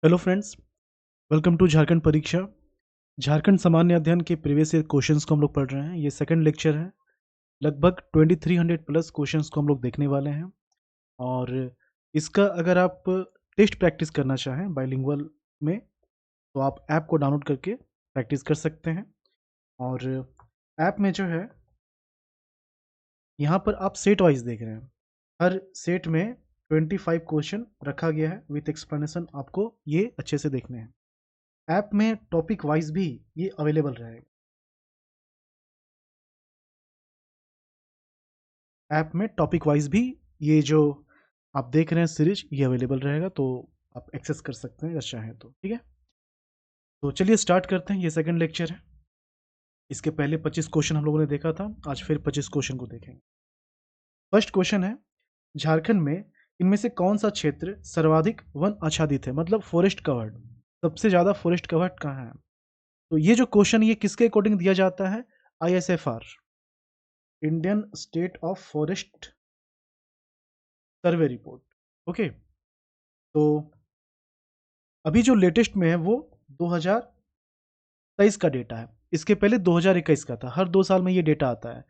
Hello friends, welcome to Jharkhand परीक्षा। झारखंड सामान्य अध्ययन के प्रीवियस ईयर क्वेश्चंस को हम लोग पढ़ रहे हैं। ये सेकंड लेक्चर है। लगभग 2300 प्लस क्वेश्चंस को हम लोग देखने वाले हैं। और इसका अगर आप टेस्ट प्रैक्टिस करना चाहें बाइलिंगुअल में, तो आप ऐप को डाउनलोड करके प्रैक्टिस कर सकते हैं। और ऐप में जो है, यहाँ पर आप सेट वाइज देख रहे हैं। हर सेट में 25 क्वेश्चन रखा गया है विथ एक्सप्लेनेशन। आपको ये अच्छे से देखने हैं। ऐप में टॉपिक वाइज भी ये अवेलेबल रहेगा। ऐप में टॉपिक वाइज भी ये जो आप देख रहे हैं सीरीज, ये अवेलेबल रहेगा, तो आप एक्सेस कर सकते हैं अगर चाहें तो। ठीक है, तो चलिए स्टार्ट करते हैं। ये सेकंड लेक्चर है। इसके पहले 25 क्वेश्चन हम लोगों ने देखा था, आज फिर 25 क्वेश्चन को देखेंगे। फर्स्ट क्वेश्चन है, झारखंड में इनमें से कौन सा क्षेत्र सर्वाधिक वन आच्छादित है, मतलब फॉरेस्ट कवर्ड। सबसे ज्यादा फॉरेस्ट कवर्ड कहाँ है? तो ये जो क्वेश्चन ये किसके अकॉर्डिंग दिया जाता है? ISFR, Indian state of forest survey report. Okay, तो अभी जो लेटेस्ट में है वो 2023 का डेटा है। इसके पहले 2021 का था। हर 2 साल में ये डेटा आता है।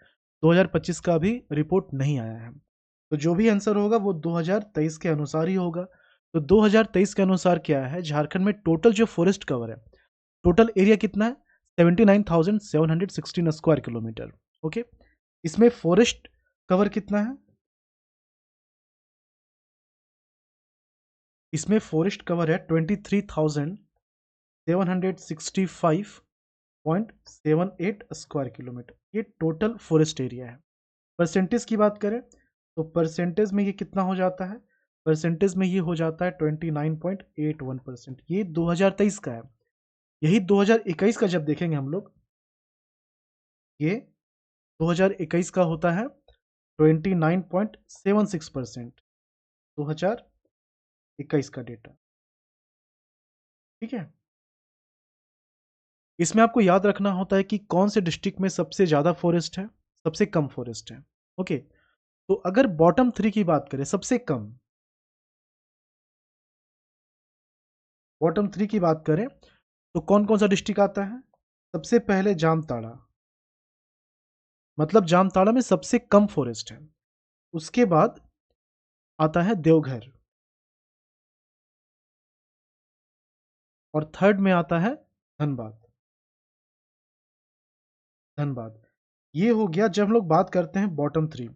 2025 का भी रिपोर्ट नहीं आया है। तो जो भी आंसर होगा वो 2023 के अनुसार ही होगा। तो 2023 के अनुसार क्या है, झारखंड में टोटल जो फॉरेस्ट कवर है, टोटल एरिया कितना है? 79,716 स्क्वायर किलोमीटर। ओके, इसमें फॉरेस्ट कवर कितना है? इसमें फॉरेस्ट कवर है 23,765.78 स्क्वायर किलोमीटर। ये टोटल फॉरेस्ट एरिया है। परसेंटेज की बात करें तो परसेंटेज में ये कितना हो जाता है? परसेंटेज में ये हो जाता है 29.81%। ये 2023 का है। यही 2021 का जब देखेंगे हम लोग, ये 2021 का होता है 29.76%। 2021 का डेटा। ठीक है, इसमें आपको याद रखना होता है कि कौन से डिस्ट्रिक्ट में सबसे ज़्यादा फॉरेस्ट है, सबसे कम फॉरेस्ट है। ओके, तो अगर बॉटम 3 की बात करें, सबसे कम बॉटम 3 की बात करें तो कौन कौन सा डिस्ट्रिक्ट आता है? सबसे पहले जामताड़ा, मतलब जामताड़ा में सबसे कम फॉरेस्ट है। उसके बाद आता है देवघर, और थर्ड में आता है धनबाद। धनबाद, ये हो गया जब हम लोग बात करते हैं बॉटम 3।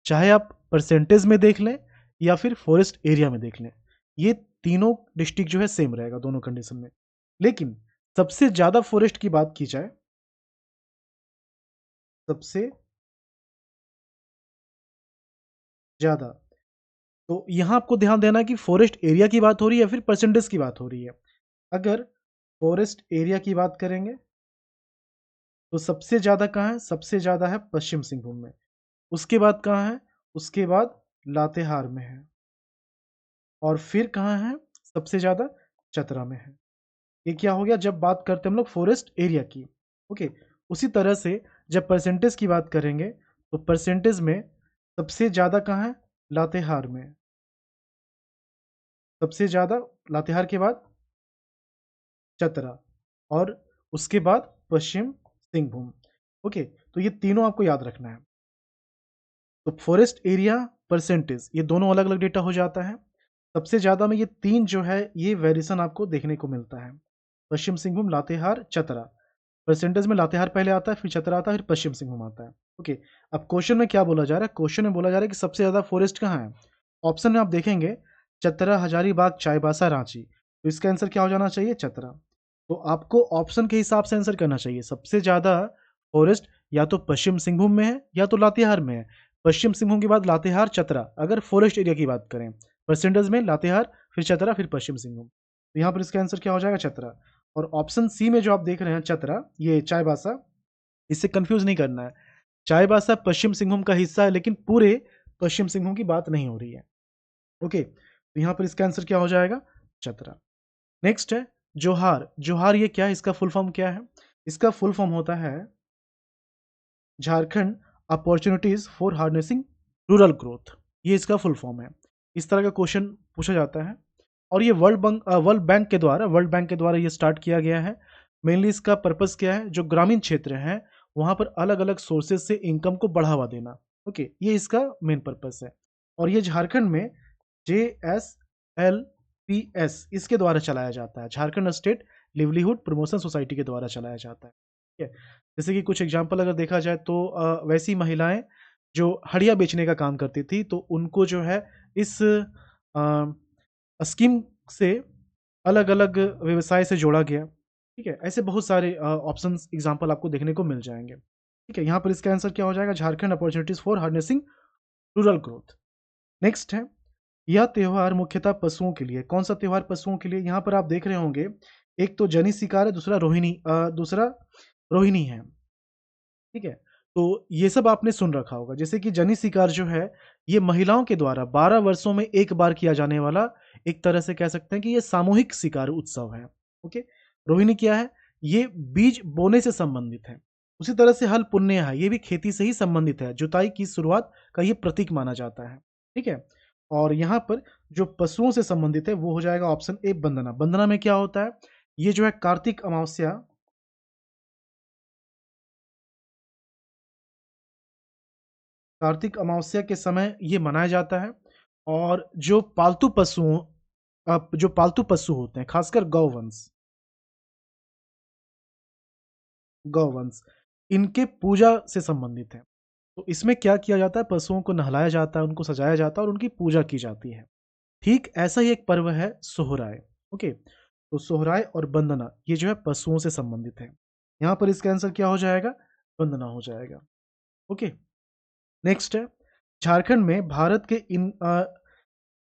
चाहे आप परसेंटेज में देख लें या फिर फॉरेस्ट एरिया में देख लें, ये तीनों डिस्ट्रिक्ट जो है सेम रहेगा दोनों कंडीशन में। लेकिन सबसे ज्यादा फॉरेस्ट की बात की जाए, सबसे ज्यादा, तो यहां आपको ध्यान देना है कि फॉरेस्ट एरिया की बात हो रही है या फिर परसेंटेज की बात हो रही है। अगर फॉरेस्ट एरिया की बात करेंगे तो सबसे ज्यादा कहाँ है? सबसे ज्यादा है पश्चिम सिंहभूम में। उसके बाद कहाँ है? उसके बाद लातेहार में है। और फिर कहाँ है सबसे ज्यादा? चतरा में है। ये क्या हो गया जब बात करते हैं हम लोग फॉरेस्ट एरिया की। ओके, उसी तरह से जब परसेंटेज की बात करेंगे तो परसेंटेज में सबसे ज्यादा कहाँ है? लातेहार में। सबसे ज्यादा लातेहार के बाद चतरा, और उसके बाद पश्चिम सिंहभूम। ओके, तो ये तीनों आपको याद रखना है। तो फॉरेस्ट एरिया, परसेंटेज, ये दोनों अलग अलग डेटा हो जाता है। सबसे ज़्यादा में ये तीन जो है ये वेरिएशन आपको देखने को मिलता है। पश्चिम सिंहभूम, लातेहार, चतरा। परसेंटेज में लातेहार पहले आता है, फिर चतरा आता है, फिर पश्चिम सिंहभूम आता है। ओके, अब क्वेश्चन में क्या बोला जा रहा है? क्वेश्चन में बोला जा रहा है कि सबसे ज़्यादा फॉरेस्ट कहाँ है। ऑप्शन में आप देखेंगे चतरा, हजारीबाग, चाईबासा, रांची। तो इसका आंसर क्या हो जाना चाहिए? चतरा। तो आपको ऑप्शन के हिसाब से आंसर करना चाहिए। सबसे ज़्यादा फॉरेस्ट या तो पश्चिम सिंहभूम में है या तो लातेहार में है। पश्चिम सिंहभूम के बाद लातेहार, चतरा, अगर फॉरेस्ट एरिया की बात करें। परसेंटेज में लातेहार, फिर चतरा, फिर पश्चिम सिंहभूम। तो यहाँ पर इसका आंसर क्या हो जाएगा? चतरा। और ऑप्शन सी में जो आप देख रहे हैं चतरा, ये चाईबासा, इससे कंफ्यूज नहीं करना है। चाईबासा पश्चिम सिंहभूम का हिस्सा है, लेकिन पूरे पश्चिम सिंहभूम की बात नहीं हो रही है। ओके, तो यहाँ पर इसका आंसर क्या हो जाएगा? चतरा। नेक्स्ट है जोहार। जोहार ये क्या है? इसका फुल फॉर्म क्या है? इसका फुल फॉर्म होता है Jharkhand opportunities for harnessing rural growth. ये इसका फुल फॉर्म है। इस तरह का क्वेश्चन पूछा जाता है। और ये वर्ल्ड बैंक के द्वारा ये स्टार्ट किया गया है। मेनली इसका पर्पस क्या है, जो ग्रामीण क्षेत्र हैं वहाँ पर अलग अलग सोर्सेज से इनकम को बढ़ावा देना। ओके, ये इसका मेन पर्पस है। और ये झारखंड में JSLPS इसके द्वारा चलाया जाता है, Jharkhand state livelihood promotion society के द्वारा चलाया जाता है। ठीक है, जैसे कि कुछ एग्जांपल अगर देखा जाए तो वैसी महिलाएं जो हड़िया बेचने का काम करती थी, तो उनको जो है इस स्कीम से अलग अलग व्यवसाय से जोड़ा गया। ठीक है, ऐसे बहुत सारे ऑप्शंस एग्जांपल आपको देखने को मिल जाएंगे। ठीक है, यहाँ पर इसका आंसर क्या हो जाएगा, Jharkhand opportunities for harnessing rural growth. Next है, यह त्योहार मुख्यतः पशुओं के लिए, कौन सा त्योहार पशुओं के लिए, यहाँ पर आप देख रहे होंगे एक तो जनी शिकार है, दूसरा रोहिणी है। ठीक है, तो ये सब आपने सुन रखा होगा। जैसे कि जनी शिकार जो है, ये महिलाओं के द्वारा 12 वर्षों में एक बार किया जाने वाला, एक तरह से कह सकते हैं कि ये सामूहिक शिकार उत्सव है। ओके, रोहिणी क्या है, ये बीज बोने से संबंधित है। उसी तरह से हल पुण्य है, ये भी खेती से ही संबंधित है, जुताई की शुरुआत का ये प्रतीक माना जाता है। ठीक है, और यहाँ पर जो पशुओं से संबंधित है वो हो जाएगा ऑप्शन ए बंदना। बंदना में क्या होता है, ये जो है कार्तिक अमावस्या के समय ये मनाया जाता है। और जो पालतू पशु होते हैं, खासकर गौवंश, इनके पूजा से संबंधित है। तो इसमें क्या किया जाता है, पशुओं को नहलाया जाता है, उनको सजाया जाता है और उनकी पूजा की जाती है। ठीक ऐसा ही एक पर्व है सोहराय। ओके, तो सोहराय और वंदना ये जो है पशुओं से संबंधित है। यहाँ पर इसका आंसर क्या हो जाएगा, वंदना हो जाएगा। ओके, नेक्स्ट है, झारखंड में भारत के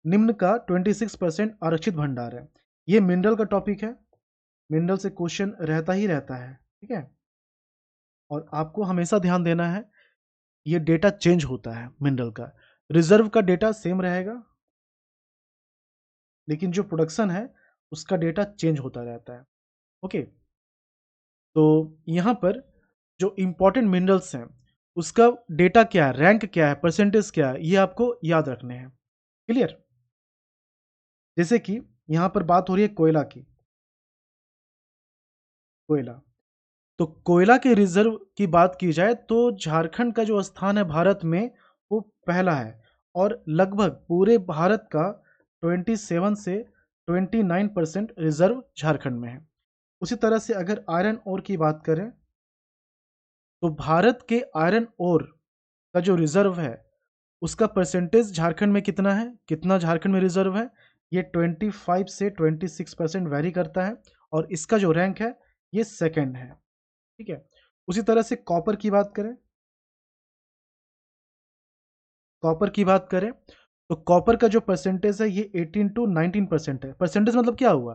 निम्न का 26% आरक्षित भंडार है। ये मिनरल का टॉपिक है, मिनरल से क्वेश्चन रहता ही रहता है। ठीक है, और आपको हमेशा ध्यान देना है, ये डेटा चेंज होता है मिनरल का। रिजर्व का डेटा सेम रहेगा, लेकिन जो प्रोडक्शन है उसका डेटा चेंज होता रहता है। ओके, तो यहाँ पर जो इंपॉर्टेंट मिनरल्स हैं उसका डेटा क्या है, रैंक क्या है, परसेंटेज क्या है, ये आपको याद रखने हैं। क्लियर, जैसे कि यहाँ पर बात हो रही है कोयला की, कोयला, तो कोयला के रिजर्व की बात की जाए तो झारखंड का जो स्थान है भारत में वो पहला है। और लगभग पूरे भारत का 27 से 29% रिजर्व झारखंड में है। उसी तरह से अगर आयरन ओर की बात करें तो भारत के आयरन ओर का जो रिजर्व है उसका परसेंटेज झारखंड में कितना है, कितना झारखंड में रिजर्व है, ये 25 से 26% वैरी करता है। और इसका जो रैंक है ये सेकंड है। ठीक है, उसी तरह से कॉपर की बात करें तो कॉपर का जो परसेंटेज है ये 18 टू 19% है। परसेंटेज मतलब क्या हुआ,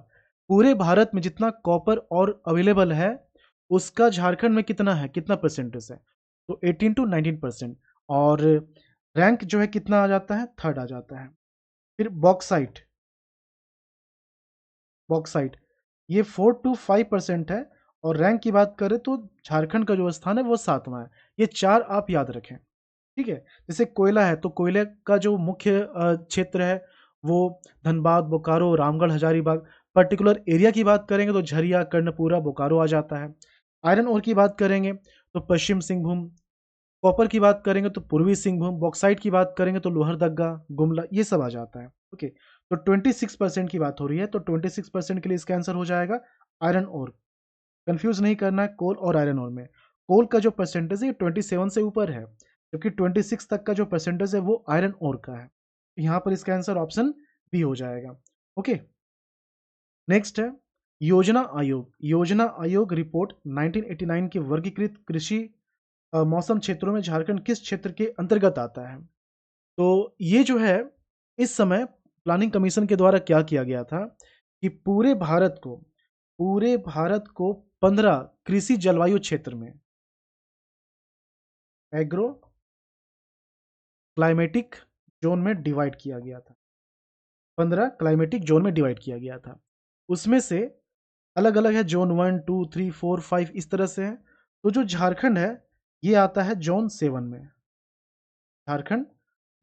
पूरे भारत में जितना कॉपर और अवेलेबल है उसका झारखंड में कितना है, कितना परसेंटेज है, तो 18 टू 19%। और रैंक जो है कितना आ जाता है, थर्ड आ जाता है। फिर बॉक्साइट ये 4 to 5% है। और रैंक की बात करें तो झारखंड का जो स्थान है वो 7वां है। ये चार आप याद रखें। ठीक है, जैसे कोयला है तो कोयले का जो मुख्य क्षेत्र है वो धनबाद, बोकारो, रामगढ़, हजारीबाग। पर्टिकुलर एरिया की बात करेंगे तो झरिया, कर्णपुरा, बोकारो आ जाता है। आयरन ओर की बात करेंगे तो पश्चिम सिंहभूम। कॉपर की बात करेंगे तो पूर्वी सिंहभूम। बॉक्साइट की बात करेंगे तो लोहरदग्गा, गुमला, ये सब आ जाता है। ओके, तो 26% की बात हो रही है, तो 26% के लिए इसका आंसर हो जाएगा आयरन ओर। कंफ्यूज नहीं करना है कोल और आयरन ओर में। कोल का जो परसेंटेज है 27 से ऊपर है, जबकि 26 तक का जो परसेंटेज है वो आयरन ओर का है। यहाँ पर इसका आंसर ऑप्शन बी हो जाएगा। ओके, नेक्स्ट है योजना आयोग रिपोर्ट 1989 की वर्गीकृत कृषि मौसम क्षेत्रों में झारखंड किस क्षेत्र के अंतर्गत आता है। तो ये जो है इस समय प्लानिंग कमीशन के द्वारा क्या किया गया था कि पूरे भारत को 15 कृषि जलवायु क्षेत्र में, एग्रो क्लाइमेटिक जोन में डिवाइड किया गया था। 15 क्लाइमेटिक जोन में डिवाइड किया गया था। उसमें से अलग अलग है, जोन 1, 2, 3, 4, 5 इस तरह से है। तो जो झारखंड है ये आता है जोन 7 में, झारखंड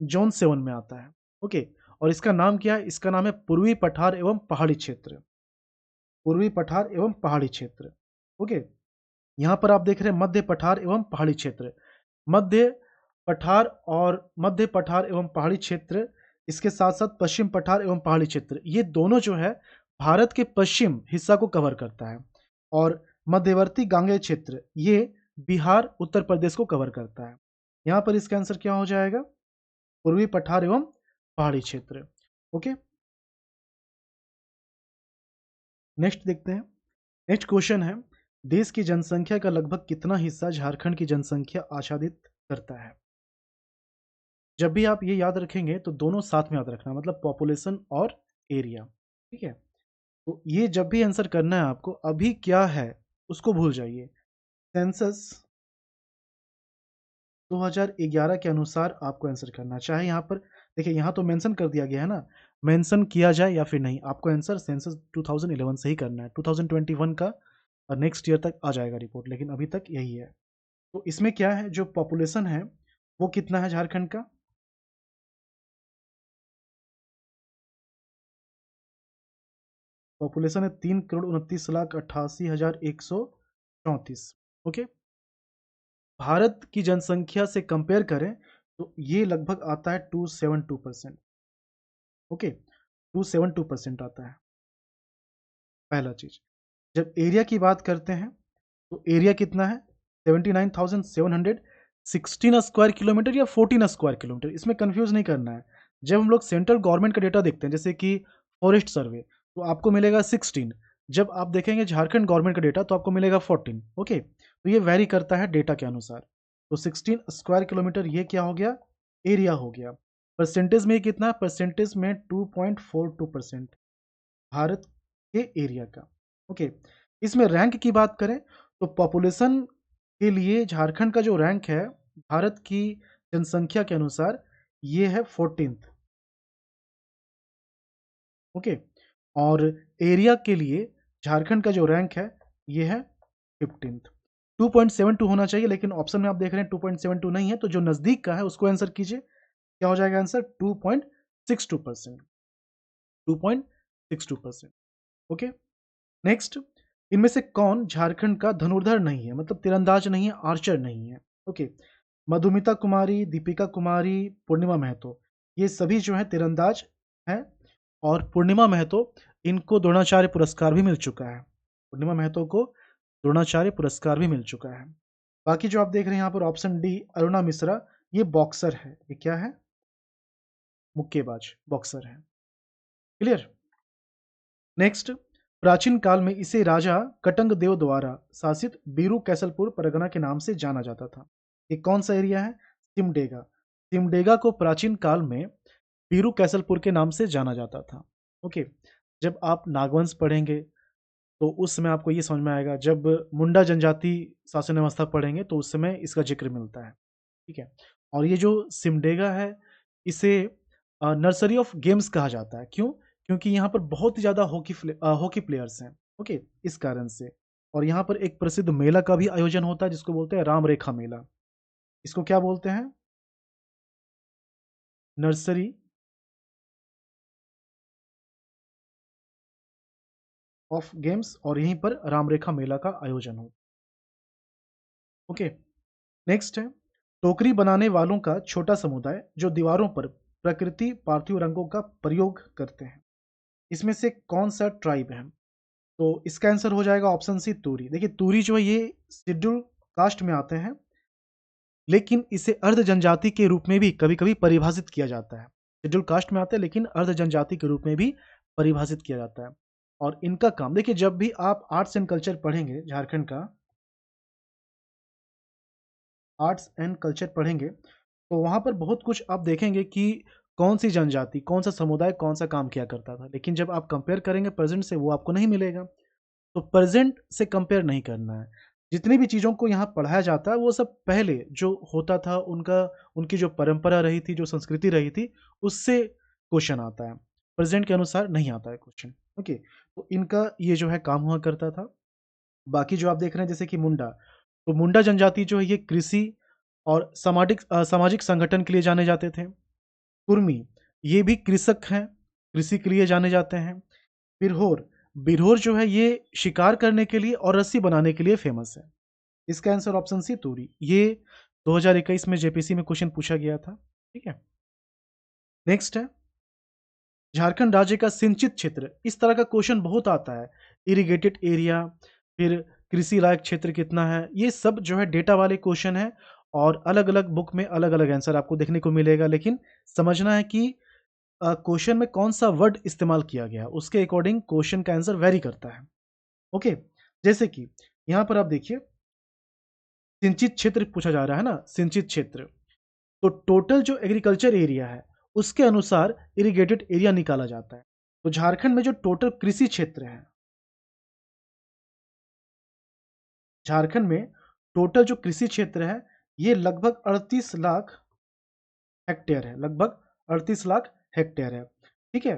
जोन 7 में आता है। ओके, और इसका नाम क्या है? इसका नाम है पूर्वी पठार एवं पहाड़ी क्षेत्र। पूर्वी पठार एवं पहाड़ी क्षेत्र। ओके, यहाँ पर आप देख रहे हैं मध्य पठार एवं पहाड़ी क्षेत्र। मध्य पठार और मध्य पठार एवं पहाड़ी क्षेत्र, इसके साथ साथ पश्चिम पठार एवं पहाड़ी क्षेत्र, ये दोनों जो है भारत के पश्चिम हिस्सा को कवर करता है। और मध्यवर्ती गांगेय क्षेत्र ये बिहार उत्तर प्रदेश को कवर करता है। यहाँ पर इसका आंसर क्या हो जाएगा? पूर्वी पठार एवं पहाड़ी क्षेत्र। ओके, नेक्स्ट देखते हैं। नेक्स्ट क्वेश्चन है, देश की जनसंख्या का लगभग कितना हिस्सा झारखंड की जनसंख्या आच्छादित करता है? जब भी आप ये याद रखेंगे तो दोनों साथ में याद रखना, मतलब पॉपुलेशन और एरिया। ठीक है, तो ये जब भी आंसर करना है आपको, अभी क्या है उसको भूल जाइए। सेंसस 2011 के अनुसार आपको आंसर करना, चाहे यहाँ पर देखिए यहाँ तो मेंशन कर दिया गया है ना, मेंशन किया जाए या फिर नहीं, आपको आंसर सेंसस 2011 से ही करना है। 2021 का और नेक्स्ट ईयर तक आ जाएगा रिपोर्ट, लेकिन अभी तक यही है। तो इसमें क्या है, जो पॉपुलेशन है वो कितना है झारखंड का? पॉपुलेशन है 3,29,88,134। ओके, भारत की जनसंख्या से कंपेयर करें तो ये लगभग आता है 272%। ओके, 272% आता है, पहला चीज। जब एरिया की बात करते हैं तो एरिया कितना है? 79,716 स्क्वायर किलोमीटर या 14 स्क्वायर किलोमीटर, इसमें कंफ्यूज नहीं करना है। जब हम लोग सेंट्रल गवर्नमेंट का डेटा देखते हैं, जैसे कि फॉरेस्ट सर्वे, तो आपको मिलेगा 16। जब आप देखेंगे झारखंड गवर्नमेंट का डेटा तो आपको मिलेगा 14। ओके, तो ये वेरी करता है डेटा के अनुसार। तो 16 स्क्वायर किलोमीटर ये क्या हो गया? एरिया हो गया। परसेंटेज में कितना? परसेंटेज में 2.42% भारत के एरिया का। ओके, इसमें रैंक की बात करें तो पॉपुलेशन के लिए झारखंड का जो रैंक है भारत की जनसंख्या के अनुसार, ये है 14th। ओके, और एरिया के लिए झारखंड का जो रैंक है ये है 15th। 2.72 होना चाहिए, लेकिन ऑप्शन में आप देख रहे हैं 2.72 नहीं है, तो जो नजदीक का है उसको आंसर कीजिए। क्या हो जाएगा आंसर? 2.62%। 2.62%। ओके, नेक्स्ट, इनमें से कौन झारखंड का धनुर्धर नहीं है, मतलब तीरंदाज नहीं है, आर्चर नहीं है? ओके, मधुमिता कुमारी, दीपिका कुमारी, पूर्णिमा महतो, ये सभी जो है तीरंदाज हैं। और पूर्णिमा महतो, इनको द्रोणाचार्य पुरस्कार भी मिल चुका है। पूर्णिमा महतो को द्रोणाचार्य पुरस्कार भी मिल चुका है। बाकी जो आप देख रहे हैं यहाँ पर ऑप्शन डी, अरुणा मिश्रा, ये बॉक्सर है। ये क्या है? मुक्केबाज, बॉक्सर है। क्लियर? नेक्स्ट, प्राचीन काल में इसे राजा कटंग देव द्वारा शासित बीरू कैसलपुर परगना के नाम से जाना जाता था। ये कौन सा एरिया है? सिमडेगा। सिमडेगा को प्राचीन काल में बीरू कैसलपुर के नाम से जाना जाता था। ओके, जब आप नागवंश पढ़ेंगे तो उस समय आपको ये समझ में आएगा। जब मुंडा जनजाति शासन व्यवस्था पढ़ेंगे तो उस समय इसका जिक्र मिलता है। ठीक है, और ये जो सिमडेगा है, इसे नर्सरी ऑफ गेम्स कहा जाता है। क्यों? क्योंकि यहाँ पर बहुत ही ज़्यादा हॉकी प्लेयर्स हैं। ओके, इस कारण से। और यहाँ पर एक प्रसिद्ध मेला का भी आयोजन होता है जिसको बोलते हैं राम रेखा मेला। इसको क्या बोलते हैं? नर्सरी ऑफ गेम्स, और यहीं पर राम रेखा मेला का आयोजन हो। ओके, नेक्स्ट है, टोकरी बनाने वालों का छोटा समुदाय जो दीवारों पर प्रकृति पार्थिव रंगों का प्रयोग करते हैं, इसमें से कौन सा ट्राइब है? तो इसका आंसर हो जाएगा ऑप्शन सी, तूरी। देखिए तूरी जो है ये शेड्यूल कास्ट में आते हैं, लेकिन इसे अर्ध जनजाति के रूप में भी कभी कभी परिभाषित किया जाता है। शेड्यूल कास्ट में आते हैं लेकिन अर्ध जनजाति के रूप में भी परिभाषित किया जाता है। और इनका काम देखिए, जब भी आप आर्ट्स एंड कल्चर पढ़ेंगे, झारखंड का आर्ट्स एंड कल्चर पढ़ेंगे, तो वहाँ पर बहुत कुछ आप देखेंगे कि कौन सी जनजाति, कौन सा समुदाय, कौन सा काम किया करता था। लेकिन जब आप कंपेयर करेंगे प्रेजेंट से, वो आपको नहीं मिलेगा। तो प्रेजेंट से कंपेयर नहीं करना है। जितनी भी चीज़ों को यहाँ पढ़ाया जाता है वो सब पहले जो होता था, उनका उनकी जो परंपरा रही थी, जो संस्कृति रही थी, उससे क्वेश्चन आता है। प्रेजेंट के अनुसार नहीं आता है क्वेश्चन। ओके, तो इनका ये जो है काम हुआ करता था। बाकी जो आप देख रहे हैं जैसे कि मुंडा, तो मुंडा जनजाति जो है ये कृषि और सामाजिक संगठन के लिए जाने जाते थे। कुर्मी, ये भी कृषक हैं, कृषि के लिए जाने जाते हैं। बिरहोर, बिरहोर जो है ये शिकार करने के लिए और रस्सी बनाने के लिए फेमस है। इसका आंसर ऑप्शन सी तूरी। ये 2021 में जेपीसी में क्वेश्चन पूछा गया था। ठीक है, नेक्स्ट है झारखंड राज्य का सिंचित क्षेत्र। इस तरह का क्वेश्चन बहुत आता है। इरिगेटेड एरिया, फिर कृषि लायक क्षेत्र कितना है, ये सब जो है डेटा वाले क्वेश्चन है और अलग अलग बुक में अलग अलग आंसर आपको देखने को मिलेगा, लेकिन समझना है कि क्वेश्चन में कौन सा वर्ड इस्तेमाल किया गया, उसके अकॉर्डिंग क्वेश्चन का आंसर वेरी करता है। ओके, जैसे कि यहाँ पर आप देखिए सिंचित क्षेत्र पूछा जा रहा है ना, सिंचित क्षेत्र, तो टोटल जो एग्रीकल्चर एरिया है उसके अनुसार इरिगेटेड एरिया निकाला जाता है। तो झारखंड में जो टोटल कृषि क्षेत्र है, झारखंड में टोटल जो कृषि क्षेत्र है ये लगभग 38 लाख हेक्टेयर है, लगभग 38 लाख हेक्टेयर है। ठीक है,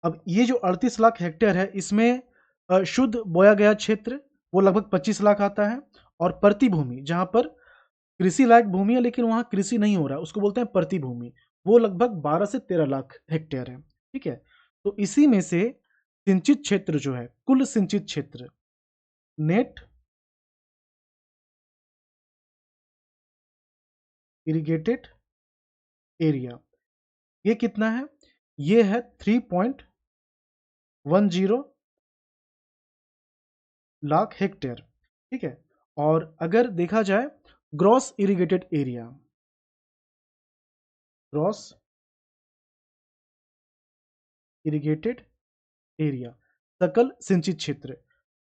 अब ये जो 38 लाख हेक्टेयर है इसमें शुद्ध बोया गया क्षेत्र वो लगभग 25 लाख आता है, और प्रति भूमि जहां पर कृषि लायक भूमि है लेकिन वहां कृषि नहीं हो रहा है उसको बोलते हैं प्रति भूमि, वो लगभग 12 से 13 लाख हेक्टेयर है। ठीक है, तो इसी में से सिंचित क्षेत्र जो है, कुल सिंचित क्षेत्र, नेट इरिगेटेड एरिया, ये कितना है, ये है 3.10 लाख हेक्टेयर। ठीक है, और अगर देखा जाए gross irrigated area, gross irrigated area, सकल सिंचित क्षेत्र,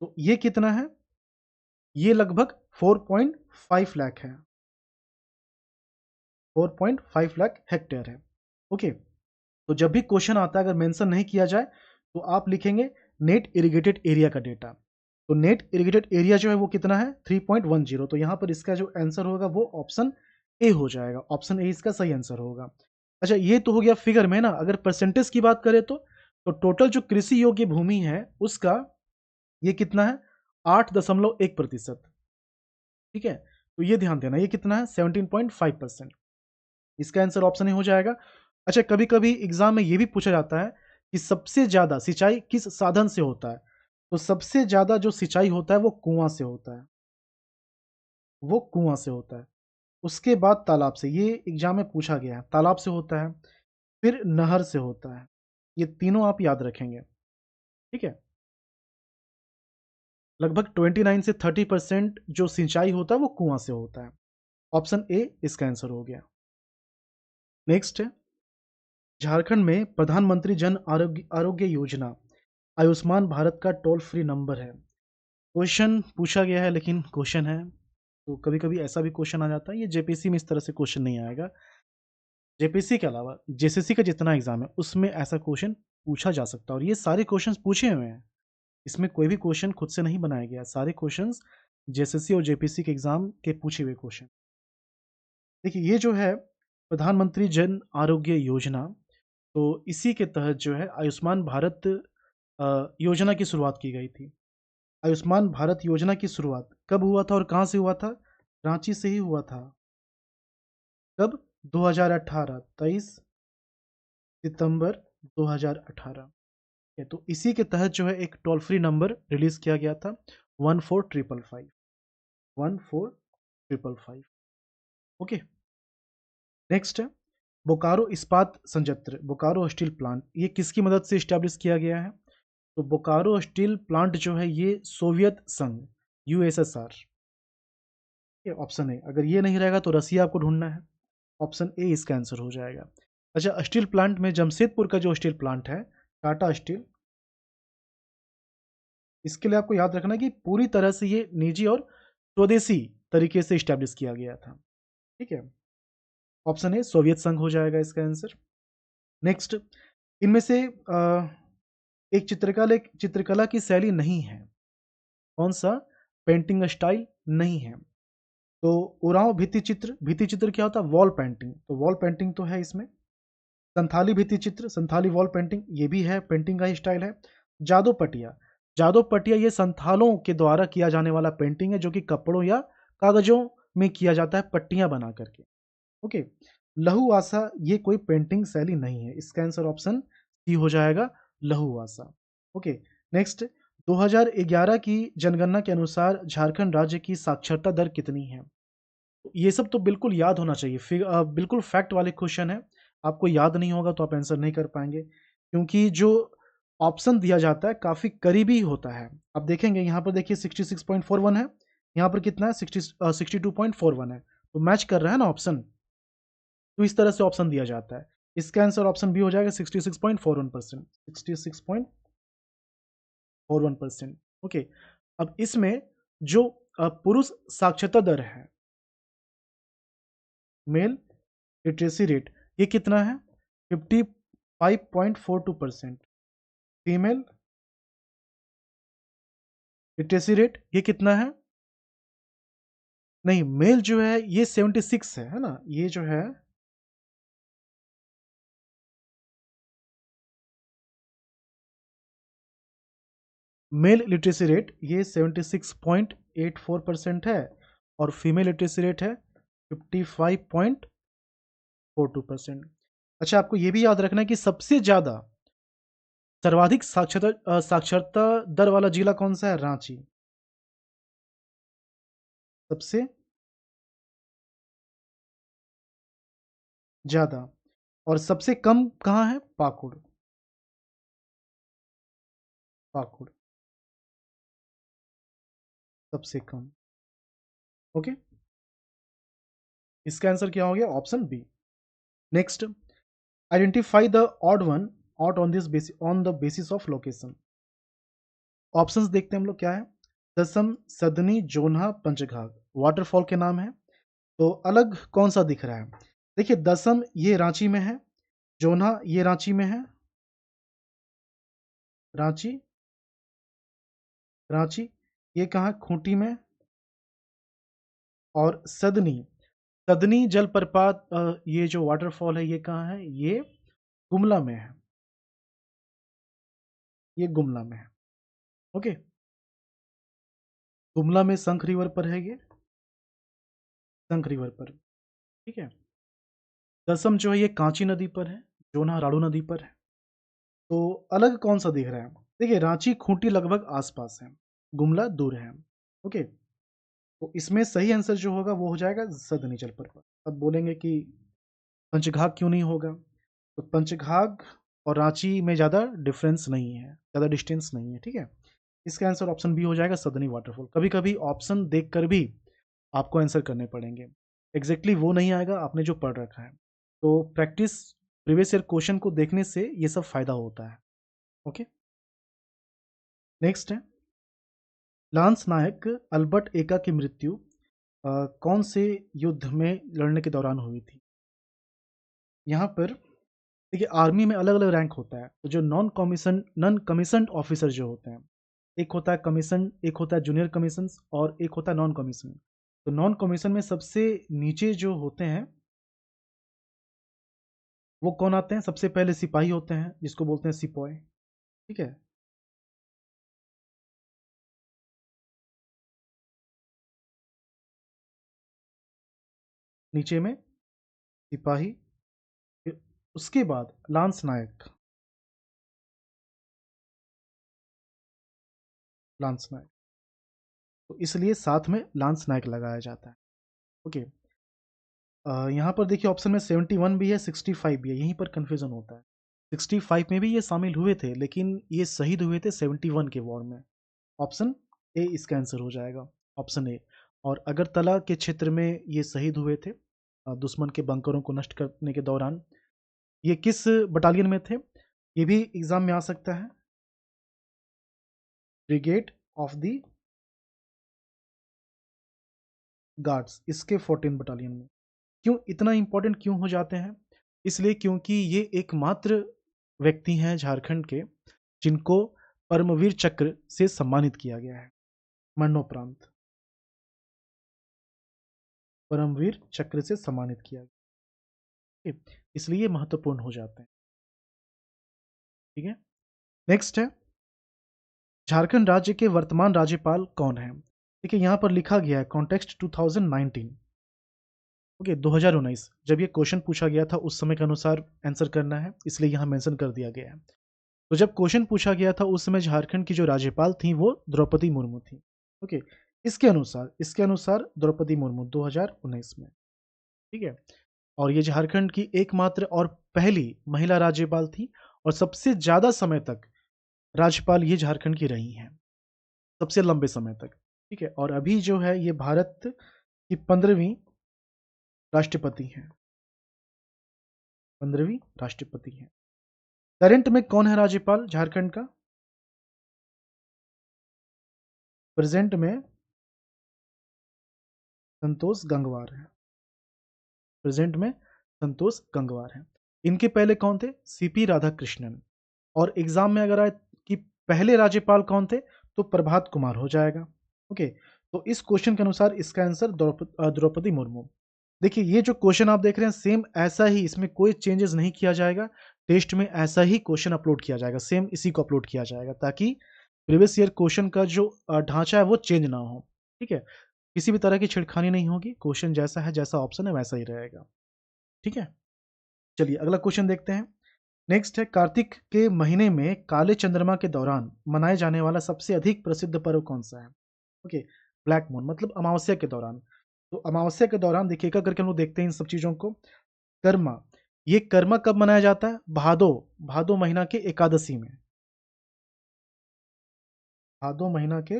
तो ये कितना है, ये लगभग 4.5 लाख है, 4.5 लाख हेक्टेयर है। ओके, तो जब भी क्वेश्चन आता है अगर मेंशन नहीं किया जाए तो आप लिखेंगे नेट इरिगेटेड एरिया का डेटा। तो नेट इरिगेटेड एरिया जो है वो कितना है 3.10, तो यहाँ पर इसका जो आंसर होगा वो ऑप्शन ए हो जाएगा, ऑप्शन ए इसका सही आंसर होगा। अच्छा, ये तो हो गया फिगर में ना। अगर परसेंटेज की बात करें तो टोटल जो कृषि योग्य भूमि है उसका ये कितना है 8.1%। ठीक है, तो ये ध्यान देना, ये कितना है 17.5%, इसका आंसर ऑप्शन ए हो जाएगा। अच्छा, कभी कभी एग्जाम में ये भी पूछा जाता है कि सबसे ज्यादा सिंचाई किस साधन से होता है, तो सबसे ज्यादा जो सिंचाई होता है वो कुआं से होता है, वो कुआं से होता है। उसके बाद तालाब से, ये एग्जाम में पूछा गया है, तालाब से होता है, फिर नहर से होता है। ये तीनों आप याद रखेंगे। ठीक है, लगभग 29 से 30% जो सिंचाई होता है वो कुआं से होता है। ऑप्शन ए इसका आंसर हो गया। नेक्स्ट है झारखंड में प्रधानमंत्री जन आरोग्य आरोग्य योजना आयुष्मान भारत का टोल फ्री नंबर है। क्वेश्चन पूछा गया है लेकिन क्वेश्चन है, तो कभी कभी ऐसा भी क्वेश्चन आ जाता है। ये जेपीसी में इस तरह से क्वेश्चन नहीं आएगा, जेपीसी के अलावा जेसीसी का जितना एग्जाम है उसमें ऐसा क्वेश्चन पूछा जा सकता है, और ये सारे क्वेश्चन पूछे हुए हैं, इसमें कोई भी क्वेश्चन खुद से नहीं बनाया गया, सारे क्वेश्चंस जेएसएससी और जेपीसी के एग्जाम के पूछे हुए क्वेश्चन। देखिए, ये जो है प्रधानमंत्री जन आरोग्य योजना, तो इसी के तहत जो है आयुष्मान भारत योजना की शुरुआत की गई थी। आयुष्मान भारत योजना की शुरुआत कब हुआ था और कहाँ से हुआ था, रांची से ही हुआ था। कब, 2018, 23 सितंबर 2018। है, तो इसी के तहत जो है एक टोल फ्री नंबर रिलीज किया गया था 14555, 14555। ओके, नेक्स्ट है बोकारो इस्पात संयंत्र, बोकारो स्टील प्लांट, ये किसकी मदद से स्टैब्लिश किया गया है, तो बोकारो स्टील प्लांट जो है ये सोवियत संघ, यूएसएसआर, ये ऑप्शन है। अगर ये नहीं रहेगा तो रसिया आपको ढूंढना है, ऑप्शन ए इसका आंसर हो जाएगा। अच्छा, स्टील प्लांट में जमशेदपुर का जो स्टील प्लांट है टाटा स्टील, इसके लिए आपको याद रखना है कि पूरी तरह से ये निजी और स्वदेशी तरीके से स्टैब्लिश किया गया था। ठीक है, ऑप्शन ए सोवियत संघ हो जाएगा इसका आंसर। नेक्स्ट, इनमें से एक चित्रकला की शैली नहीं है, कौन सा, पेंटिंग स्टाइल नहीं है, तो उरांव भित्ति चित्र क्या होता है, वॉल पेंटिंग, तो वॉल पेंटिंग तो है इसमें। संथाली भित्ति चित्र, संथाली वॉल पेंटिंग, ये भी है, पेंटिंग का ही स्टाइल है। जादो पटिया, जादो पटिया ये संथालों के द्वारा किया जाने वाला पेंटिंग है जो कि कपड़ों या कागजों में किया जाता है पट्टियां बना करके। ओके, लहू आसा ये कोई पेंटिंग शैली नहीं है। इसका आंसर ऑप्शन सी हो जाएगा, लहू आसा। ओके, नेक्स्ट, 2011 की जनगणना के अनुसार झारखंड राज्य की साक्षरता दर कितनी है? ये सब तो बिल्कुल याद होना चाहिए, बिल्कुल फैक्ट वाले क्वेश्चन है। आपको याद नहीं होगा तो आप आंसर नहीं कर पाएंगे, क्योंकि जो ऑप्शन दिया जाता है काफ़ी करीबी होता है। आप देखेंगे यहाँ पर, देखिए 66.41 है, यहाँ पर कितना है, 62.41 है, तो मैच कर रहा है ना ऑप्शन। तो इस तरह से ऑप्शन दिया जाता है। इसका आंसर ऑप्शन बी हो जाएगा, 66.41%, 66.41%। ओके, अब इसमें जो पुरुष साक्षरता दर है, मेल लिटरेसी रेट, ये कितना है? 55.42%। फीमेल लिटरेसी रेट ये कितना है? नहीं, मेल जो है ये 76 है ना? ये जो है मेल लिटरेसी रेट ये 76.84% है, और फीमेल लिटरेसी रेट है 55.42%। अच्छा, आपको ये भी याद रखना है कि सबसे ज़्यादा सर्वाधिक साक्षरता दर वाला जिला कौन सा है? रांची। सबसे ज़्यादा। और सबसे कम कहाँ है? पाकुड़। पाकुड़ सबसे कम। ओके, इसका आंसर क्या हो गया? Option B. Next, identify the odd one out on this basis, on the basis of location. Options देखते हैं हम लोग क्या है। दसम, सदनी, जोन्हा, पंचघाघ वाटरफॉल के नाम है। तो अलग कौन सा दिख रहा है? देखिए, दसम ये रांची में है, जोन्हा ये रांची में है, रांची, रांची, ये कहाँ? खूंटी में। और सदनी, सदनी जलप्रपात, ये जो वाटरफॉल है ये कहाँ है? ये गुमला में है, ये गुमला में है। ओके, गुमला में शंख रिवर पर है ये, शंख रिवर पर। ठीक है, दसम जो है ये कांची नदी पर है, जोना राड़ू नदी पर है। तो अलग कौन सा दिख रहा है? देखिए, रांची खूंटी लगभग आसपास है, गुमला दूर है। ओके, तो इसमें सही आंसर जो होगा वो हो जाएगा सदनी जलप्रपात। अब बोलेंगे कि पंचघाघ क्यों नहीं होगा? तो पंचघाघ और रांची में ज़्यादा डिफरेंस नहीं है, ज़्यादा डिस्टेंस नहीं है। ठीक है, इसका आंसर ऑप्शन बी हो जाएगा, सदनी वाटरफॉल। कभी कभी ऑप्शन देखकर भी आपको आंसर करने पड़ेंगे, एग्जैक्टली वो नहीं आएगा आपने जो पढ़ रखा है। तो प्रैक्टिस, प्रीवियस ईयर क्वेश्चन को देखने से ये सब फायदा होता है। ओके, नेक्स्ट है, लांस नायक अल्बर्ट एका की मृत्यु कौन से युद्ध में लड़ने के दौरान हुई थी? यहाँ पर देखिए, आर्मी में अलग अलग रैंक होता है, तो जो नॉन कमीशन ऑफिसर जो होते हैं, एक होता है कमीशन, एक होता है जूनियर कमीशन, और एक होता है नॉन कमीशन। तो नॉन कमीशन में सबसे नीचे जो होते हैं वो कौन आते हैं? सबसे पहले सिपाही होते हैं, जिसको बोलते हैं सिपॉय। ठीक है, नीचे में सिपाही, फिर उसके बाद लांस नायक, लांस नायक। तो इसलिए साथ में लांस नायक लगाया जाता है। ओके, यहाँ पर देखिए ऑप्शन में 71 भी है, 65 भी है, यहीं पर कंफ्यूजन होता है। 65 में भी ये शामिल हुए थे, लेकिन ये शहीद हुए थे 71 के वॉर में। ऑप्शन ए इसका आंसर हो जाएगा, ऑप्शन ए। और अगरतला के क्षेत्र में ये शहीद हुए थे दुश्मन के बंकरों को नष्ट करने के दौरान। ये किस बटालियन में थे? ये भी एग्जाम में आ सकता है, ब्रिगेड ऑफ द गार्ड्स, इसके 14 बटालियन में। क्यों इतना इंपॉर्टेंट क्यों हो जाते हैं? इसलिए क्योंकि ये एकमात्र व्यक्ति हैं झारखंड के जिनको परमवीर चक्र से सम्मानित किया गया है, मरणोपरांत परमवीर चक्र से सम्मानित किया गया है। इसलिए महत्वपूर्ण हो जाते हैं। ठीक है, नेक्स्ट है, झारखंड राज्य के वर्तमान राज्यपाल कौन है? देखिए, यहाँ पर लिखा गया है कॉन्टेक्स्ट 2019। ओके, 2019 जब ये क्वेश्चन पूछा गया था उस समय के अनुसार आंसर करना है, इसलिए यहाँ मेंशन कर दिया गया है। तो जब क्वेश्चन पूछा गया था उस समय झारखंड की जो राज्यपाल थी वो द्रौपदी मुर्मू थी। ओके, इसके अनुसार द्रौपदी मुर्मू 2019 में, ठीक है? और ये झारखंड की एकमात्र और पहली महिला राज्यपाल थी और सबसे ज़्यादा समय तक राज्यपाल ये झारखंड की रही हैं, सबसे लंबे समय तक, ठीक है? और अभी जो है ये भारत की 15वीं राष्ट्रपति हैं, 15वीं राष्ट्रपति हैं। करंट में कौन है राज्यपाल झारखंड का? प्रेज़ेंट में संतोष गंगवार हैं, प्रेज़ेंट में संतोष गंगवार हैं। इनके पहले कौन थे? सीपी राधाकृष्णन। और एग्ज़ाम में अगर आए कि पहले राज्यपाल कौन थे? तो प्रभात कुमार हो जाएगा। ओके, तो इस क्वेश्चन के अनुसार इसका आंसर द्रौपदी मुर्मू। देखिए ये जो क्वेश्चन आप देख रहे हैं सेम ऐसा ही, इसमें कोई चेंजेस नहीं किया जाएगा। टेस्ट में ऐसा ही क्वेश्चन अपलोड किया जाएगा, सेम इसी को अपलोड किया जाएगा ताकि प्रीवियस ईयर क्वेश्चन का जो ढाँचा है वो चेंज ना हो, ठीक है? किसी भी तरह की छेड़खानी नहीं होगी, क्वेश्चन जैसा है, जैसा ऑप्शन है वैसा ही रहेगा, ठीक है? चलिए अगला क्वेश्चन देखते हैं। नेक्स्ट है, कार्तिक के महीने में काले चंद्रमा के दौरान मनाए जाने वाला सबसे अधिक प्रसिद्ध पर्व कौन-सा है? ओके, ब्लैक मून मतलब अमावस्या के दौरान। तो अमावस्या के दौरान देखिए एक-एक करके हम लोग देखते हैं इन सब चीज़ों को। कर्मा, ये कर्मा कब मनाया जाता है? भादो, भादो महीना के एकादशी में। भादो महीना के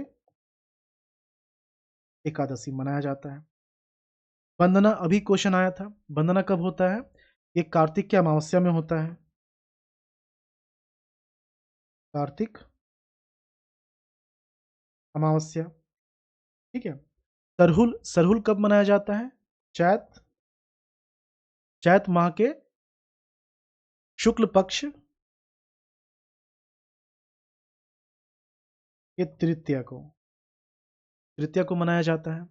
एकादशी मनाया जाता है। वंदना, अभी क्वेश्चन आया था, वंदना कब होता है? ये कार्तिक के अमावस्या में होता है। कार्तिक अमावस्या, ठीक है? सरहुल, सरहुल कब मनाया जाता है? चैत, चैत माह के शुक्ल पक्ष के तृतीया को मनाया जाता है।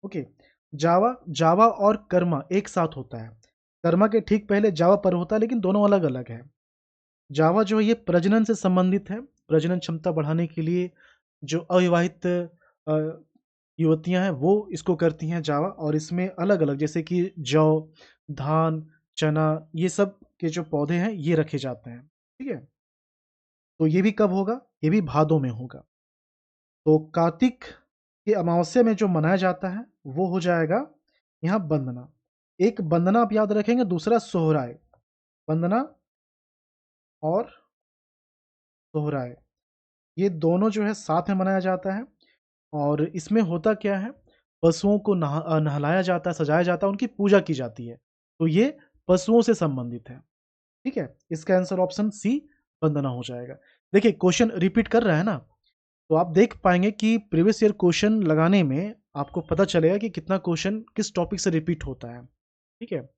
ओके, जावा, जावा और कर्मा एक साथ होता है। कर्मा के ठीक पहले जावा पर्व होता है लेकिन दोनों अलग-अलग है। जावा जो है ये प्रजनन से संबंधित है, प्रजनन क्षमता बढ़ाने के लिए जो अविवाहित युवतियाँ हैं वो इसको करती हैं जावा, और इसमें अलग-अलग जैसे कि जौ, धान, चना ये सब के जो पौधे हैं ये रखे जाते हैं, ठीक है? तो ये भी कब होगा? ये भी भादों में होगा। तो कार्तिक की अमावस्या में जो मनाया जाता है वो हो जाएगा यहाँ वंदना। एक वंदना आप याद रखेंगे, दूसरा सोहराय। वंदना और सोहराय, ये दोनों जो है साथ में मनाया जाता है और इसमें होता क्या है, पशुओं को नहलाया जाता है, सजाया जाता है, उनकी पूजा की जाती है। तो ये पशुओं से संबंधित है, ठीक है? इसका आंसर ऑप्शन सी वंदना हो जाएगा। देखिए क्वेश्चन रिपीट कर रहा है ना, तो आप देख पाएँगे कि प्रीवियस ईयर क्वेश्चन लगाने में आपको पता चलेगा कि कितना क्वेश्चन किस टॉपिक से रिपीट होता है, ठीक है?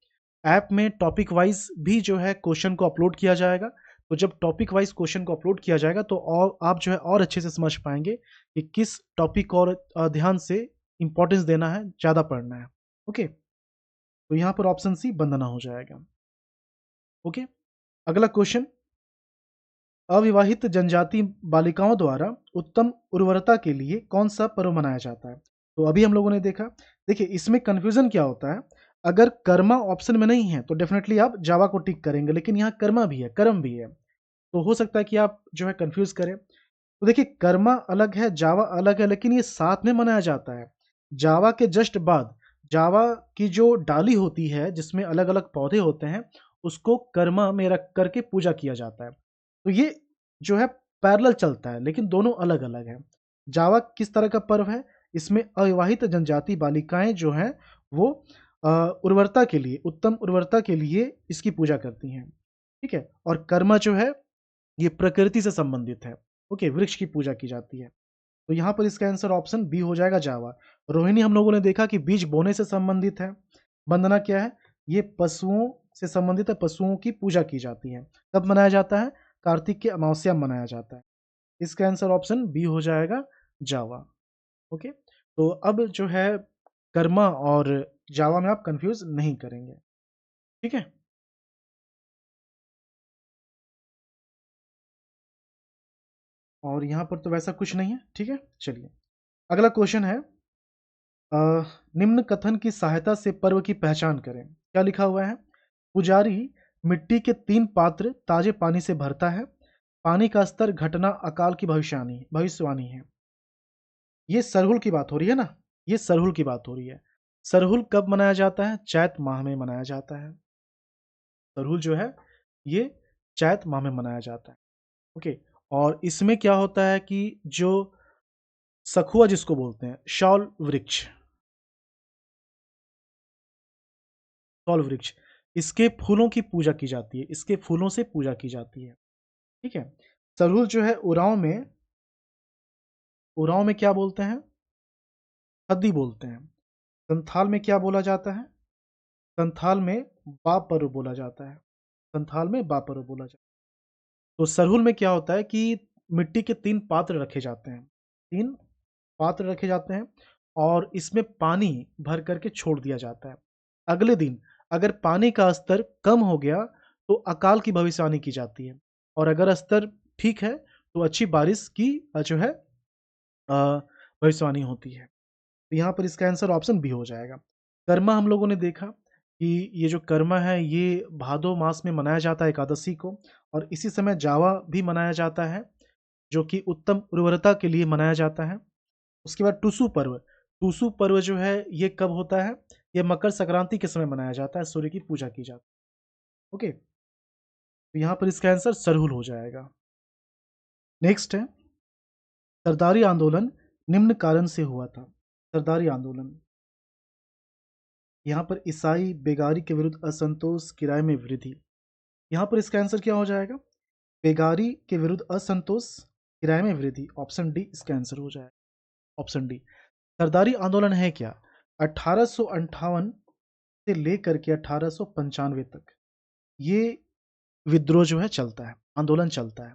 ऐप में टॉपिक वाइज़ भी जो है क्वेश्चन को अपलोड किया जाएगा, तो जब टॉपिक वाइज़ क्वेश्चन को अपलोड किया जाएगा तो और आप जो है और अच्छे से समझ पाएँगे कि किस टॉपिक और ध्यान से इम्पोर्टेंस देना है, ज़्यादा पढ़ना है, ओके? तो यहाँ पर ऑप्शन सी वंदना हो जाएगा, ओके? अगला क्वेश्चन, अविवाहित जनजाति बालिकाओं द्वारा उत्तम उर्वरता के लिए कौन-सा पर्व मनाया जाता है? तो अभी हम लोगों ने देखा, देखिए इसमें कन्फ्यूज़न क्या होता है, अगर कर्मा ऑप्शन में नहीं है, तो डेफ़िनेटली आप जावा को टिक करेंगे, लेकिन यहाँ कर्मा भी है, कर्म भी है, तो हो सकता है कि आप जो है कन्फ्यूज़ करें। तो देखिए कर्मा अलग है, जावा अलग है, लेकिन ये साथ में मनाया जाता है। जावा के जस्ट बाद, जावा की जो डाली होती है, जिसमें अलग-अलग पौधे होते हैं, उसको कर्मा में रख कर के पूजा किया जाता है। तो ये जो है पैरेलल चलता है, लेकिन दोनों अलग-अलग हैं। जावा किस तरह का पर्व है? इसमें अविवाहित जनजाति बालिकाएँ जो हैं, वो अ, उर्वरता के लिए, उत्तम उर्वरता के लिए इसकी पूजा करती हैं, ठीक है? और कर्मा जो है, ये प्रकृति से संबंधित है, ओके? वृक्ष की पूजा की जाती है। तो यहाँ पर इसका आंसर ऑप्शन बी हो जाएगा जावा। रोहिणी हम लोगों ने देखा कि बीज बोने से संबंधित है। वंदना क्या है? ये पशुओं से संबंधित है, पशुओं की पूजा की जाती है। कब मनाया जाता है? कार्तिक की अमावस्या में मनाया जाता है। इसका आंसर ऑप्शन बी हो जाएगा जावा, ओके? तो अब जो है कर्मा और जावा में आप कन्फ्यूज़ नहीं करेंगे, ठीक है? और यहाँ पर तो वैसा कुछ नहीं है, ठीक है? चलिए, अगला क्वेश्चन है, निम्न कथन की सहायता से पर्व की पहचान करें। क्या लिखा हुआ है? पुजारी मिट्टी के 3 पात्र ताजे पानी से भरता है। पानी का स्तर घटना अकाल की भविष्यवाणी है। ये सरहुल की बात हो रही है ना? ये सरहुल की बात हो रही है। सरहुल कब मनाया जाता है? चैत माह में मनाया जाता है। सरहुल जो है, ये चैत माह में मनाया जाता है। ओके। और इसमें क्या होता है कि जो सखुआ जिसको बोलते हैं, शॉल वृक्ष, इसके फूलों की पूजा की जाती है। इसके फूलों से पूजा की जाती है। ठीक है। सरहुल जो है उरांव में क्या बोलते हैं? हद्दी बोलते हैं। संथाल में क्या बोला जाता है? संथाल में बापरो बोला जाता है। संथाल में बापरो बोला जाता है। तो सरहुल में क्या होता है कि मिट्टी के 3 पात्र रखे जाते हैं। 3 पात्र रखे जाते हैं और इसमें पानी भर करके छोड़ दिया जाता है। अगले दिन अगर पानी का स्तर कम हो गया तो अकाल की भविष्यवाणी की जाती है, और अगर स्तर ठीक है तो अच्छी बारिश की जो है भविष्यवाणी होती है। तो यहाँ पर इसका आंसर ऑप्शन बी हो जाएगा। कर्मा हम लोगों ने देखा कि ये जो कर्मा है ये भादो मास में मनाया जाता है एकादशी को, और इसी समय जावा भी मनाया जाता है जो कि उत्तम उर्वरता के लिए मनाया जाता है। उसके बाद टूसू पर्व जो है ये कब होता है? ये मकर संक्रांति के समय मनाया जाता है, सूर्य की पूजा की जाती है। ओके, तो यहाँ पर इसका आंसर सरहुल हो जाएगा। नेक्स्ट है, सरदारी आंदोलन निम्न कारण से हुआ था। सरदारी आंदोलन, यहाँ पर ईसाई बेगारी के विरुद्ध असंतोष, किराए में वृद्धि। यहाँ पर इसका आंसर क्या हो जाएगा? बेगारी के विरुद्ध असंतोष, किराए में वृद्धि। ऑप्शन डी इसका आंसर हो जाएगा। Option D. सरदारी आंदोलन है क्या? 1858 से लेकर के 1895 तक ये विद्रोह जो है चलता है, आंदोलन चलता है।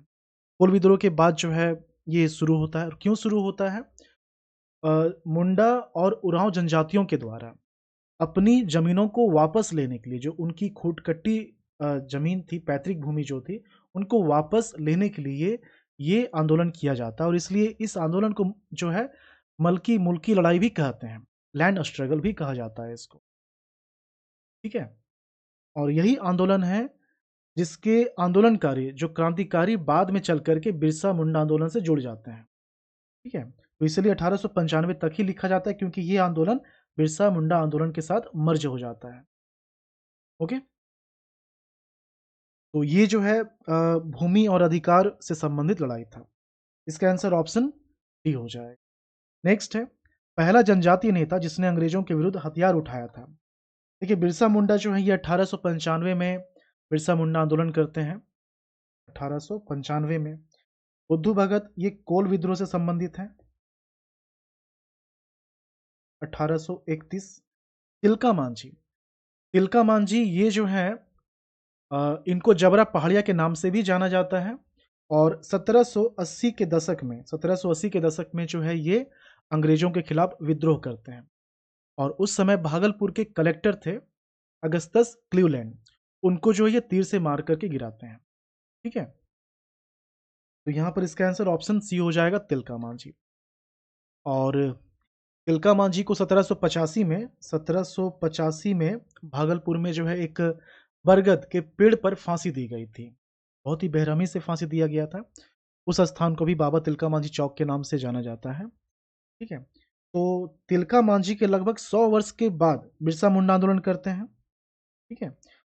कोल विद्रोह के बाद जो है ये शुरू होता है। और क्यों शुरू होता है? मुंडा और उरांव जनजातियों के द्वारा अपनी जमीनों को वापस लेने के लिए, जो उनकी खूटकट्टी जमीन थी, पैतृक भूमि जो थी, उनको वापस लेने के लिए ये आंदोलन किया जाता है। और इसलिए इस आंदोलन को जो है मल्की मुल्की लड़ाई भी कहते हैं, लैंड स्ट्रगल भी कहा जाता है इसको। ठीक है। और यही आंदोलन है जिसके आंदोलनकारी, जो क्रांतिकारी, बाद में चल करके बिरसा मुंडा आंदोलन से जुड़ जाते हैं। ठीक है। तो इसलिए 1895 तक ही लिखा जाता है, क्योंकि ये आंदोलन बिरसा मुंडा आंदोलन के साथ मर्ज हो जाता है। ओके। तो ये जो है भूमि और अधिकार से संबंधित लड़ाई था। इसका आंसर ऑप्शन डी हो जाएगा। नेक्स्ट है, पहला जनजातीय नेता जिसने अंग्रेजों के विरुद्ध हथियार उठाया था। देखिए, बिरसा मुंडा जो है ये 1895 में बिरसा मुंडा आंदोलन करते हैं। 1895 में बुद्धू भगत ये कोल विद्रोह से संबंधित है। 1831 तिलका मांझी, तिलका मांझी ये जो है इनको जबरा पहाड़िया के नाम से भी जाना जाता है। और 1780 के दशक में 1780 के दशक में जो है ये अंग्रेजों के खिलाफ विद्रोह करते हैं। और उस समय भागलपुर के कलेक्टर थे अगस्टस क्लीवलैंड, उनको जो है ये तीर से मार करके गिराते हैं। ठीक है। तो यहाँ पर इसका आंसर ऑप्शन सी हो जाएगा, तिलका मांझी। और तिलका मांझी को 1785 में भागलपुर में जो है एक बरगद के पेड़ पर फांसी दी गई थी। बहुत ही बेरहमी से फांसी दिया गया था। उस स्थान को भी बाबा तिलका मांझी चौक के नाम से जाना जाता है। ठीक है। तो तिलका मांझी के लगभग 100 वर्ष के बाद बिरसा मुंडा आंदोलन करते हैं। ठीक है।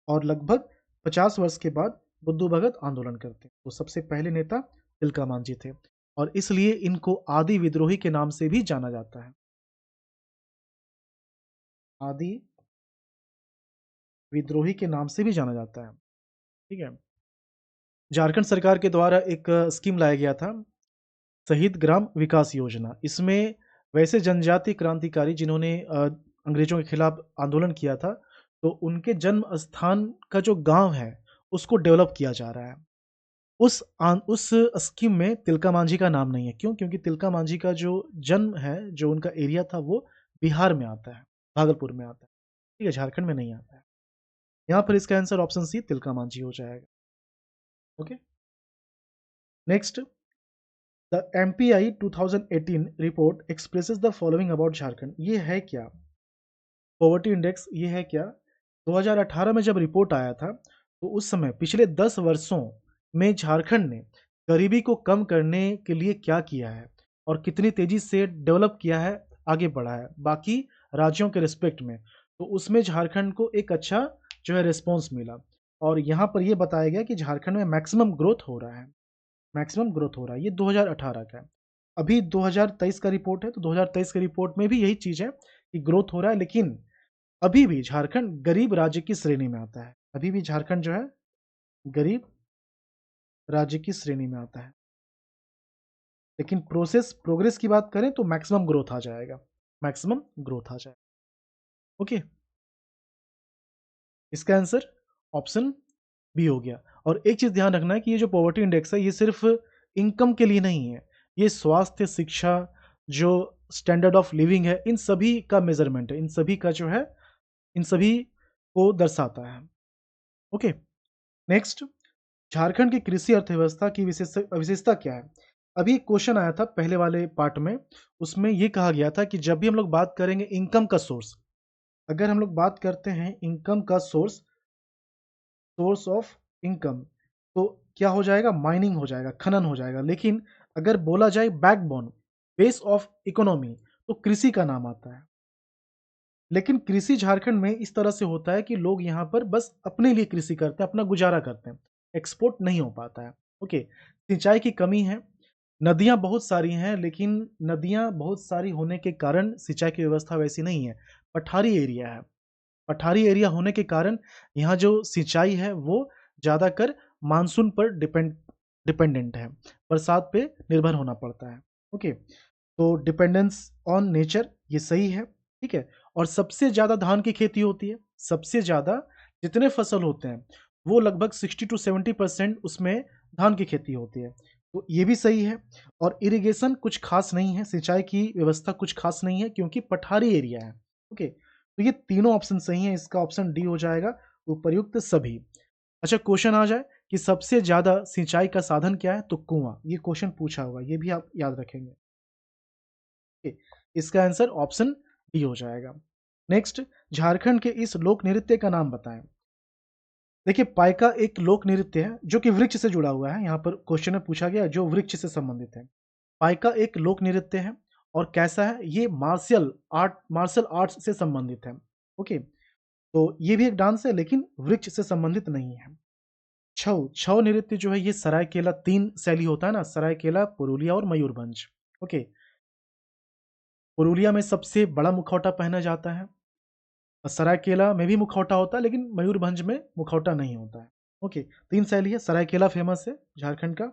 और लगभग 50 वर्ष के बाद बुद्धू भगत आंदोलन करते हैं। तो सबसे पहले नेता तिलका मांझी थे, और इसलिए इनको आदि विद्रोही के नाम से भी जाना जाता है। आदि विद्रोही के नाम से भी जाना जाता है। ठीक है। झारखंड सरकार के द्वारा एक स्कीम लाया गया था, शहीद ग्राम विकास योजना। इसमें वैसे जनजातीय क्रांतिकारी जिन्होंने अंग्रेजों के खिलाफ आंदोलन किया था, तो उनके जन्म स्थान का जो गांव है उसको डेवलप किया जा रहा है। उस स्कीम में तिलका मांझी का नाम नहीं है। क्यों? क्योंकि तिलका मांझी का जो जन्म है, जो उनका एरिया था, वो बिहार में आता है, भागलपुर में आता है। ठीक है, झारखंड में नहीं आता है। यहाँ पर इसका answer option C Tilka Manjhi हो जाएगा। Okay. Next, the MPI 2018 report expresses the following about Jharkhand. ये है क्या? पॉवर्टी इंडेक्स ये है क्या? 2018 में जब रिपोर्ट आया था तो उस समय पिछले 10 वर्षों में झारखंड ने गरीबी को कम करने के लिए क्या किया है और कितनी तेजी से डेवलप किया है, आगे बढ़ा है बाकी राज्यों के रिस्पेक्ट में, तो उसमें झारखंड को एक अच्छा जो है रिस्पॉन्स मिला। और यहाँ पर ये बताया गया कि झारखंड में मैक्सिमम ग्रोथ हो रहा है, मैक्सिमम ग्रोथ हो रहा है। ये 2018 का है। अभी 2023 का रिपोर्ट है तो 2023 के रिपोर्ट में भी यही चीज़ है कि ग्रोथ हो रहा है, लेकिन अभी भी झारखंड गरीब राज्य की श्रेणी में आता है। अभी भी झारखंड जो है गरीब राज्य की श्रेणी में आता है, लेकिन प्रोग्रेस की बात करें तो मैक्सिमम ग्रोथ आ जाएगा, मैक्सिमम ग्रोथ आ जाएगा। ओके, इसका आंसर ऑप्शन बी हो गया। और एक चीज ध्यान रखना है कि ये जो पॉवर्टी इंडेक्स है ये सिर्फ इनकम के लिए नहीं है, ये स्वास्थ्य, शिक्षा, जो स्टैंडर्ड ऑफ लिविंग है, इन सभी का मेजरमेंट है, इन सभी का जो है, इन सभी को दर्शाता है। ओके, नेक्स्ट, झारखंड की कृषि अर्थव्यवस्था की विशेषता क्या है? अभी एक क्वेश्चन आया था पहले वाले पार्ट में, उसमें ये कहा गया था कि जब भी हम लोग बात करेंगे इनकम का सोर्स, अगर हम लोग बात करते हैं इनकम का सोर्स, सोर्स ऑफ इनकम, तो क्या हो जाएगा? माइनिंग हो जाएगा, खनन हो जाएगा। लेकिन अगर बोला जाए बैकबोन, बेस ऑफ इकोनॉमी, तो कृषि का नाम आता है। लेकिन कृषि झारखंड में इस तरह से होता है कि लोग यहाँ पर बस अपने लिए कृषि करते हैं, अपना गुजारा करते हैं, एक्सपोर्ट नहीं हो पाता है। ओके, सिंचाई की कमी है, नदियाँ बहुत सारी हैं, लेकिन नदियाँ बहुत सारी होने के कारण सिंचाई की व्यवस्था वैसी नहीं है। पठारी एरिया है, पठारी एरिया होने के कारण यहाँ जो सिंचाई है वो ज़्यादातर मानसून पर डिपेंडेंट है, बरसात पे निर्भर होना पड़ता है। ओके, तो डिपेंडेंस ऑन नेचर ये सही है, ठीक है। और सबसे ज़्यादा धान की खेती होती है, सबसे ज़्यादा जितने फसल होते हैं वो लगभग 60 to 70% उसमें धान की खेती होती है, तो ये भी सही है। और इरिगेशन कुछ खास नहीं है, सिंचाई की व्यवस्था कुछ खास नहीं है क्योंकि पठारी एरिया है। ओके, तो ये तीनों ऑप्शन सही हैं, इसका ऑप्शन डी हो जाएगा, उपर्युक्त सभी। अच्छा, क्वेश्चन आ जाए कि सबसे ज़्यादा सिंचाई का साधन क्या है, तो कुआं, ये क्वेश्चन पूछा हुआ है, ये भी आप याद रखेंगे। ओके, इसका आंसर ऑप्शन डी हो जाएगा। नेक्स्ट, झारखंड के इस लोक नृत्य का नाम बताएं। देखिए, पाइका एक लोक नृत्य है जो कि वृक्ष से जुड़ा हुआ है, यहाँ पर क्वेश्चन में पूछा गया जो वृक्ष से संबंधित है। पाइका एक लोक नृत्य है और कैसा है, ये मार्शल आर्ट्स से संबंधित है। ओके, तो ये भी एक डांस है लेकिन वृक्ष से संबंधित नहीं है। छऊ, छऊ नृत्य जो है ये सरायकेला, 3 शैली होता है ना, सरायकेला, पुरुलिया और मयूरभंज। ओके, पुरुलिया में सबसे बड़ा मुखौटा पहना जाता है, और सरायकेला में भी मुखौटा होता है लेकिन मयूरभंज में मुखौटा नहीं होता है। ओके, 3 शैली है, सरायकेला फेमस है झारखंड का।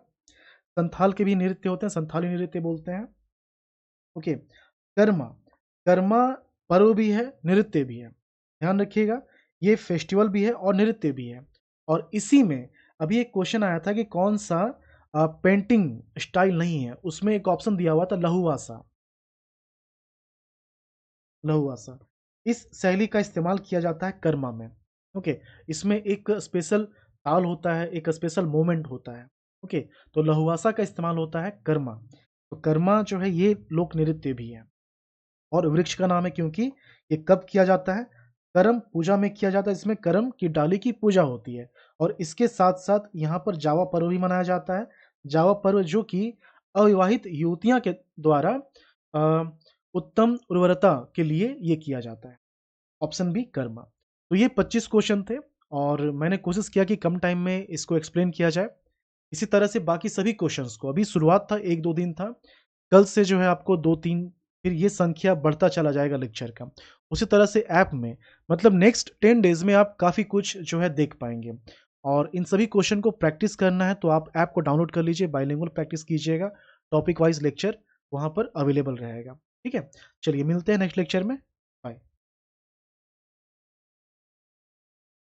संथाल के भी नृत्य होते हैं, संथाली नृत्य बोलते हैं। ओके, कर्मा, कर्मा पर्व भी है, नृत्य भी है, ध्यान रखिएगा, ये फेस्टिवल भी है और नृत्य भी है। और इसी में अभी एक क्वेश्चन आया था कि कौन सा पेंटिंग स्टाइल नहीं है, उसमें एक ऑप्शन दिया हुआ था लहुआसा, लहुआसा। इस शैली का इस्तेमाल किया जाता है कर्मा में। ओके, इसमें एक स्पेशल ताल होता है, एक स्पेशल मोमेंट होता है। ओके, तो लहुआसा का इस्तेमाल होता है कर्मा। तो कर्मा जो है ये लोक नृत्य भी है और वृक्ष का नाम है क्योंकि ये कब किया जाता है, करम पूजा में किया जाता है, इसमें करम की डाली की पूजा होती है। और इसके साथ साथ यहाँ पर जावा पर्व भी मनाया जाता है, जावा पर्व जो कि अविवाहित युवतियां के द्वारा अ, उत्तम उर्वरता के लिए ये किया जाता है। Option B Karma. तो ये 25 क्वेश्चन थे और मैंने कोशिश किया कि कम टाइम में इसको एक्सप्लेन किया जाए। इसी तरह से बाकी सभी क्वेश्चंस को, अभी शुरुआत था, 1-2 दिन था, कल से जो है आपको 2-3, फिर ये संख्या बढ़ता चला जाएगा लेक्चर का। उसी तरह से ऐप में, मतलब नेक्स्ट 10 डेज़ में आप काफ़ी कुछ जो है देख पाएँगे। और इन सभी क्वेश्चन को प्रैक्टिस करना है तो आप ऐप को डाउनलोड कर लीजिए, बाइलिंगुअल प्रैक्टिस कीजिएगा, टॉपिक वाइज़ लेक्चर वहाँ पर अवेलेबल रहेगा। ठीक है? चलिए मिलते हैं नेक्स्ट लेक्चर में।